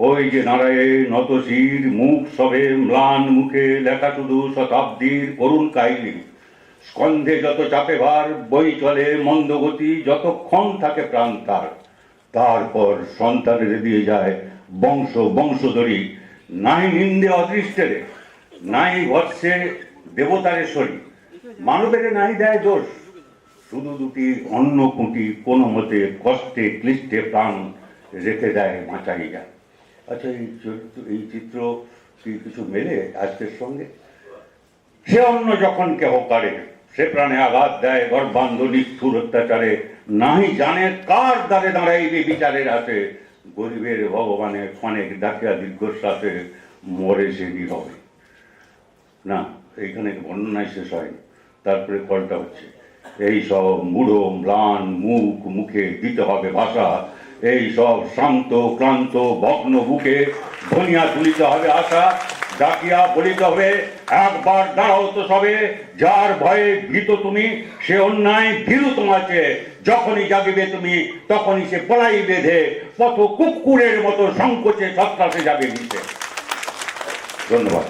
ওই যে নারায়ে নতশির, মুখ সবে ম্লান, মুখে লেখা শুধু শতাব্দীর করুণ কাহিনী। স্কন্ধে যত চাপে ভার, বই চলে মন্দগতি, যতক্ষণ থাকে প্রাণ তার। তারপর সন্তানের দিয়ে যায় বংশ বংশধরী। নাই নিন্দে অদৃষ্টেরে, নাই ভৎসে দেবতারে সরি, মানবের নাই দেয় দোষ। শুধু দুটি অন্ন খুঁটি কোনো মতে কষ্টে ক্লিষ্টে প্রাণ রেখে দেয় বাঁচাইয়া। আচ্ছা, এই চিত্র কি কিছু মেলে আজকের সঙ্গে? সে অন্য যখন কেহ কারে, সে প্রাণে আঘাত দেয় গর্বান্ধ নিষ্ঠুর অত্যাচারে। নাহি জানে কার দ্বারে দাঁড়াইবে বিচারের আসে, গরিবের ভগবানের অনেক ডাকিয়া দীর্ঘশ্বাসে মরে সে নীরবে। না, এইখানে বর্ণনায় শেষ হয়নি, তারপরে কলটা হচ্ছে এই সব মূঢ় ম্লান মুখ, মুখে দিতে হবে ভাষা। এই সব শান্ত ক্লান্ত ভগ্ন বুকে ধনিয়া তুলিতে হবে আশা। ডাকিয়া বলিতে হবে একবার দাঁড়াও তো সবে, যার ভয়ে ভীত তুমি সে অন্যায় ভীরু তোমাকে। যখনই জাগিবে তুমি তখনই সে পলাই বেঁধে পথ কুকুরের মতো সংকোচে সত্রাসে যাবে নিচে। ধন্যবাদ।